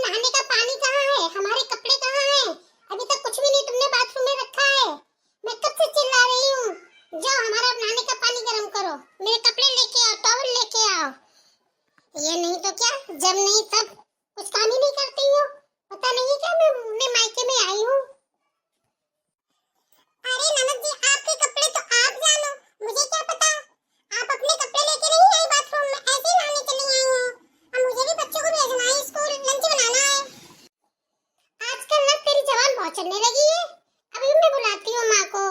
नहाने का पानी कहाँ है? हमारे कपड़े कहाँ हैं? अभी तक कुछ भी नहीं तुमने बाथरूम में रखा है। मैं कब से चिल्ला रही हूँ, जाओ हमारा नहाने का पानी गर्म करो, मेरे कपड़े लेके आओ, टॉवल लेके आओ। ये नहीं तो क्या, जब नहीं तब कुछ काम ही नहीं करती हो। पता नहीं क्या मैं मायके में आई हूँ। अरे ननद जी, आपके कपड़े तो आप जानो, मुझे क्या पता। आप अपने कपड़े लेके नहीं आई बाथरूम में, ऐसे ही नहाने चली आई हो। अब मुझे भी बच्चों को भेजना है स्कूल, लंच बनाना है। आजकल ना तेरी जबान बहुत चलने लगी है। अभी मैं बुलाती हूँ माँ को।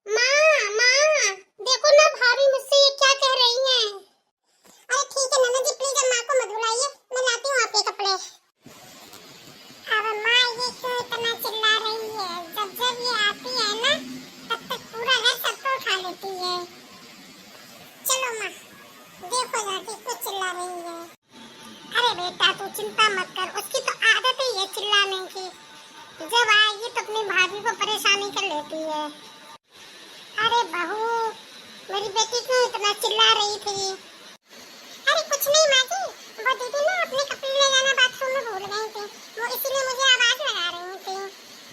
माँ माँ, देखो ना भाभी मुझसे ये क्या कह रही हैं। अरे ठीक है ननद जी, प्लीज माँ को मत बुलाइए, मैं लाती हूँ आपके कपड़े। अब माँ ये क्यों इतना चिल्ला रही है? जब जब ये आती है ना, तब तक पूरा घर सबको उठा लेती है। चलो माँ, देखो जाके क्यों चिल्ला रही है। अरे बेटा तू चिंता मत कर, उसकी तो आदत ही है चिल्लाने की। जब आएगी तो अपनी भाभी को परेशानी कर लेती है। अरे बहू, मेरी बेटी क्यों इतना चिल्ला रही थी? अरे कुछ नहीं माँ जी, वो दीदी ना अपने कपड़े ले जाना बाथरूम में भूल गई थी, वो इसीलिए मुझे आवाज लगा रही थी।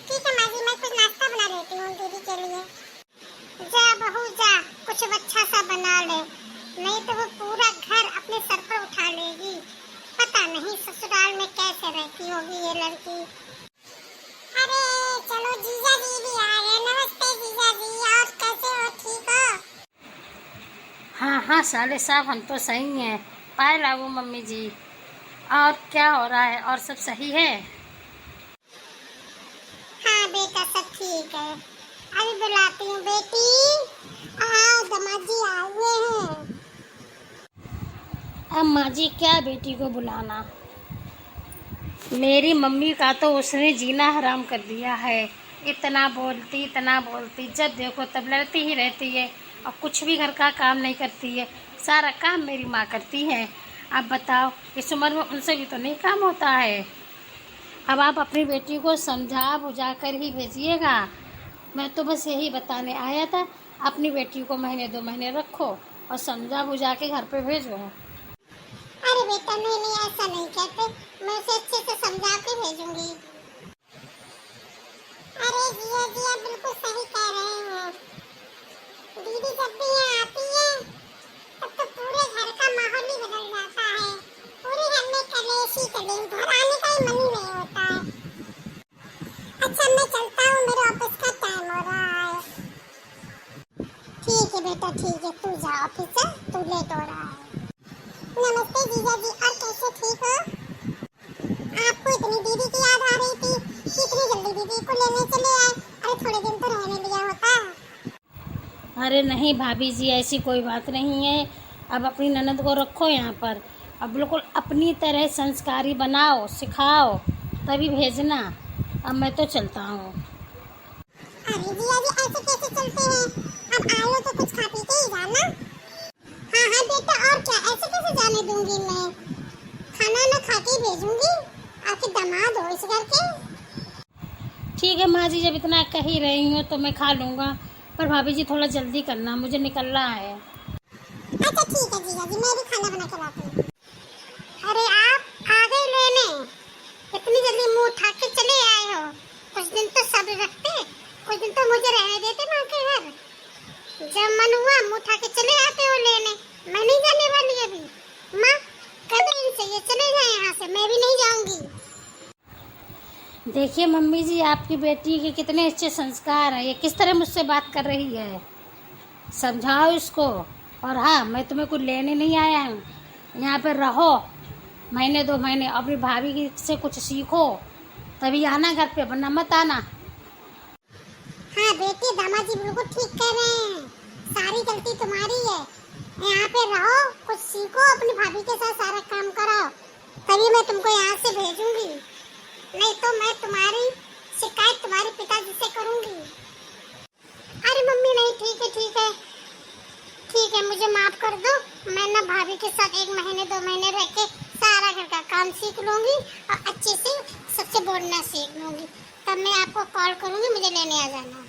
ठीक है माँ जी, मैं कुछ नाश्ता बना देती हूँ दीदी के लिए। जा बहू जा, कुछ अच्छा सा बना ले, नहीं तो वो पूरा घर अपने सर पर उठा लेगी। पता नहीं ससुराल में कैसे रहती होगी ये लड़की। अरे चलो, जीजा जी भी आ गए। नमस्ते जीजा जी, और कैसे हो, ठीक हो? हाँ हाँ साले साहब, हम तो सही हैं। पाए लागू मम्मी जी। और क्या हो रहा है, और सब सही है? हाँ बेटा, सब ठीक है। अभी बुलाती हूँ बेटी। आओ, दामाद जी आए हुए हैं। अम्मा जी, क्या बेटी को बुलाना? मेरी मम्मी का तो उसने जीना हराम कर दिया है। इतना बोलती, जब देखो तब लड़ती ही रहती है और कुछ भी घर का काम नहीं करती है। सारा काम मेरी माँ करती है। अब बताओ, इस उम्र में उनसे भी तो नहीं काम होता है। अब आप अपनी बेटी को समझा बुझा कर ही भेजिएगा। मैं तो बस यही बताने आया था, अपनी बेटी को महीने 2 महीने रखो और समझा बुझा के घर पे भेजो। अरे बेटा नहीं, ऐसा नहीं कहते, मैं उसे अच्छे से समझा के भेजूंगी। अरे जिया जी, आप बिल्कुल सही कह रहे हैं। दीदी जब भी यहाँ आती है, तब तो पूरे घर का माहौल ही बदल जाता है। पूरे घर में कलेश ही कलेश, घर आने का ही मन ही नहीं होता है। अच्छा मैं चलता हूँ, मेरे ऑफिस का टाइम हो रहा है। ठीक है बेटा, ठीक है, तू जा ऑफिस जा, तू लेट हो रहा है। नमस्ते जीजा जी, और कैसे, ठीक हो? आपको इतनी दीदी की याद आ रही थी कि इतनी जल्दी दीदी को लेने चले आए। अरे थोड़े दिन तो रहने दिया होता। अरे नहीं भाभी जी, ऐसी कोई बात नहीं है। अब अपनी ननद को रखो यहाँ पर, अब बिल्कुल अपनी तरह संस्कारी बनाओ, सिखाओ, तभी भेजना। अब मैं तो चलता हूँ। अरे जिया जी, ऐसे कैसे चलते हैं? अब आए हो तो कुछ खा पी के ही जाना। हाँ हाँ बेटा, और क्या, ऐसे कैसे जाने दूंगी मैं? खाना ना खा के ही भेजूंगी। आखिर दामाद हो इस घर के। ठीक है माँ जी, जब इतना कह ही रही हूँ तो मैं खा लूँगा, पर भाभी जी थोड़ा जल्दी करना, मुझे निकलना है। अच्छा ठीक है जीजा जी, मैं भी खाना बना के लाती हूँ। अरे आप आ गए लेने? इतनी जल्दी मुंह उठा के चले आए हो। कुछ दिन तो सब्र रखते, कुछ दिन तो मुझे रहने देते माँ के घर। जब मन हुआ मुंह उठा के चले आते हो लेने। मैं नहीं जाने वाली अभी। माँ कह दो इनसे ये चले जाए यहाँ से, मैं भी नहीं जाऊंगी। देखिए मम्मी जी, आपकी बेटी के कितने अच्छे संस्कार हैं। ये किस तरह मुझसे बात कर रही है, समझाओ इसको। और हाँ, मैं तुम्हें कुछ लेने नहीं आया हूँ, यहाँ पर रहो महीने 2 महीने, अपनी भाभी की से कुछ सीखो, तभी आना घर पे, वरना मत आना। हाँ बेटी, दामाद जी बिल्कुल ठीक कह रहे हैं। सारी गलती तुम्हारी है। यहाँ पे रहो, कुछ सीखो, अपनी भाभी के साथ सारा काम कराओ, तभी मैं तुमको यहाँ से भेजूंगी। नहीं तो मैं तुम्हारी शिकायत तुम्हारे पिताजी से करूंगी। अरे मम्मी नहीं, ठीक है ठीक है ठीक है, मुझे माफ कर दो। मैं ना भाभी के साथ 1 महीने 2 महीने रह के सारा घर का काम सीख लूंगी और अच्छे से सबसे बोलना सीख लूंगी। तब मैं आपको कॉल करूंगी, मुझे लेने आ जाना।